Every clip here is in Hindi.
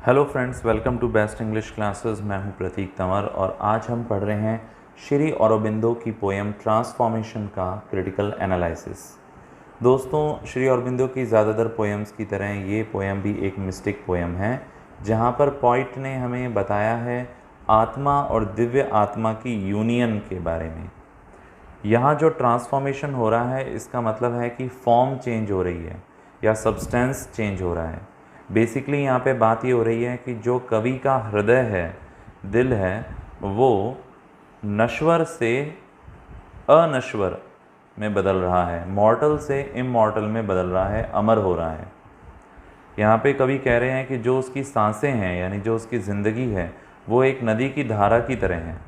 Hello friends, welcome to best English classes. मैं हूं प्रतीक तंवर और आज हम पढ़ रहे हैं श्री अरबिंदो की पोएम ट्रांसफॉर्मेशन का क्रिटिकल एनालिसिस। दोस्तों, श्री अरबिंदो की ज़्यादातर पोएम्स की तरह ये पोएम भी एक मिस्टिक पोएम है, जहां पर पोइट ने हमें बताया है आत्मा और दिव्य आत्मा की यूनियन के बारे में। यहाँ जो ट्रांसफॉर्मेशन हो रहा है इसका मतलब है कि फॉर्म चेंज हो रही है या सब्सटेंस चेंज हो रहा है। बेसिकली यहाँ पे बात ये हो रही है कि जो कवि का हृदय है, दिल है, वो नश्वर से अनश्वर में बदल रहा है, मॉर्टल से इमॉर्टल में बदल रहा है, अमर हो रहा है। यहाँ पे कवि कह रहे हैं कि जो उसकी सांसें हैं यानी जो उसकी ज़िंदगी है वो एक नदी की धारा की तरह हैं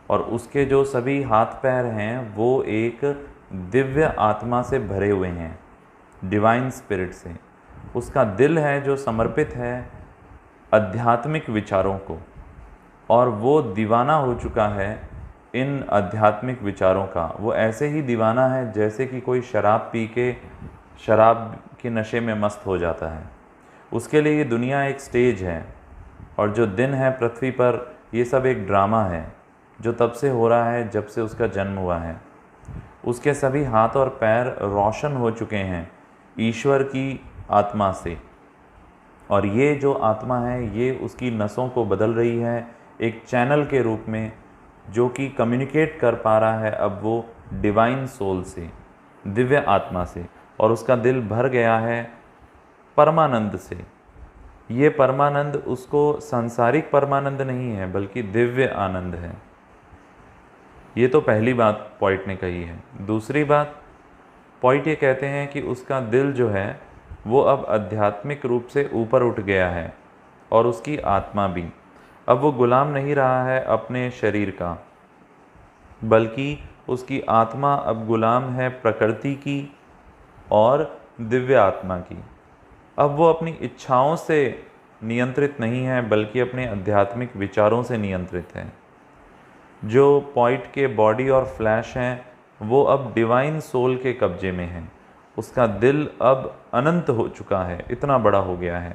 और उसके जो सभी हाथ पैर हैं वो एक दिव्य आत्मा से भरे हुए हैं, डिवाइन स्पिरिट से। उसका दिल है जो समर्पित है आध्यात्मिक विचारों को और वो दीवाना हो चुका है इन आध्यात्मिक विचारों का। वो ऐसे ही दीवाना है जैसे कि कोई शराब पी के शराब के नशे में मस्त हो जाता है। उसके लिए ये दुनिया एक स्टेज है और जो दिन है पृथ्वी पर ये सब एक ड्रामा है जो तब से हो रहा है जब से उसका जन्म हुआ है। उसके सभी हाथ और पैर रोशन हो चुके हैं ईश्वर की आत्मा से और ये जो आत्मा है ये उसकी नसों को बदल रही है एक चैनल के रूप में जो कि कम्युनिकेट कर पा रहा है अब वो डिवाइन सोल से, दिव्य आत्मा से। और उसका दिल भर गया है परमानंद से। ये परमानंद उसको सांसारिक परमानंद नहीं है बल्कि दिव्य आनंद है। ये तो पहली बात पॉइंट ने कही है। दूसरी बात पॉइंट ये कहते हैं कि उसका दिल जो है वो अब आध्यात्मिक रूप से ऊपर उठ गया है और उसकी आत्मा भी। अब वो गुलाम नहीं रहा है अपने शरीर का बल्कि उसकी आत्मा अब गुलाम है प्रकृति की और दिव्य आत्मा की। अब वो अपनी इच्छाओं से नियंत्रित नहीं है बल्कि अपने आध्यात्मिक विचारों से नियंत्रित है। जो पॉइंट के बॉडी और फ्लैश हैं वो अब डिवाइन सोल के कब्जे में हैं। उसका दिल अब अनंत हो चुका है, इतना बड़ा हो गया है।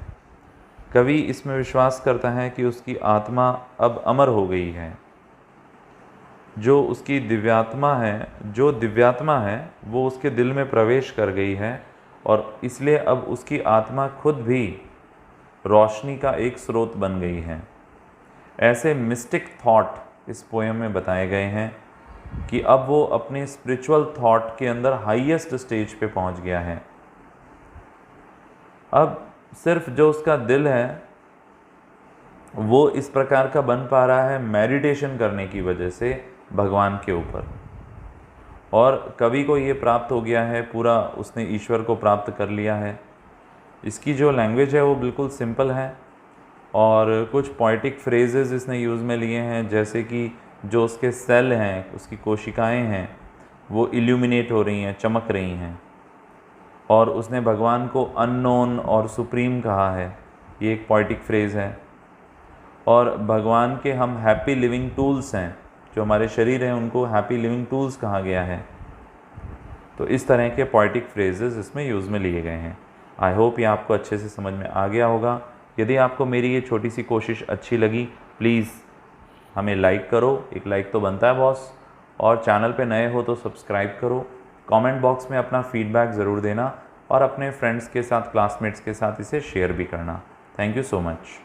कवि इसमें विश्वास करता है कि उसकी आत्मा अब अमर हो गई है। जो उसकी दिव्यात्मा है, जो दिव्यात्मा है वो उसके दिल में प्रवेश कर गई है और इसलिए अब उसकी आत्मा खुद भी रोशनी का एक स्रोत बन गई है। ऐसे मिस्टिक थॉट इस पोएम में बताए गए हैं कि अब वो अपने स्पिरिचुअल थॉट के अंदर हाईएस्ट स्टेज पे पहुंच गया है। अब सिर्फ जो उसका दिल है वो इस प्रकार का बन पा रहा है मेडिटेशन करने की वजह से भगवान के ऊपर। और कवि को ये प्राप्त हो गया है, पूरा उसने ईश्वर को प्राप्त कर लिया है। इसकी जो लैंग्वेज है वो बिल्कुल सिंपल है और कुछ पोएटिक फ्रेजेस इसने यूज़ में लिए हैं, जैसे कि जो उसके सेल हैं, उसकी कोशिकाएं हैं वो इल्यूमिनेट हो रही हैं, चमक रही हैं। और उसने भगवान को अननोन और सुप्रीम कहा है, ये एक पोएटिक फ्रेज़ है। और भगवान के हम हैप्पी लिविंग टूल्स हैं, जो हमारे शरीर हैं उनको हैप्पी लिविंग टूल्स कहा गया है। तो इस तरह के पोएटिक फ्रेजेस इसमें यूज़ में लिए गए हैं। आई होप ये आपको अच्छे से समझ में आ गया होगा। यदि आपको मेरी ये छोटी सी कोशिश अच्छी लगी, प्लीज़ हमें लाइक करो, एक लाइक तो बनता है बॉस। और चैनल पे नए हो तो सब्सक्राइब करो। कमेंट बॉक्स में अपना फीडबैक ज़रूर देना और अपने फ्रेंड्स के साथ, क्लासमेट्स के साथ इसे शेयर भी करना। Thank you so much.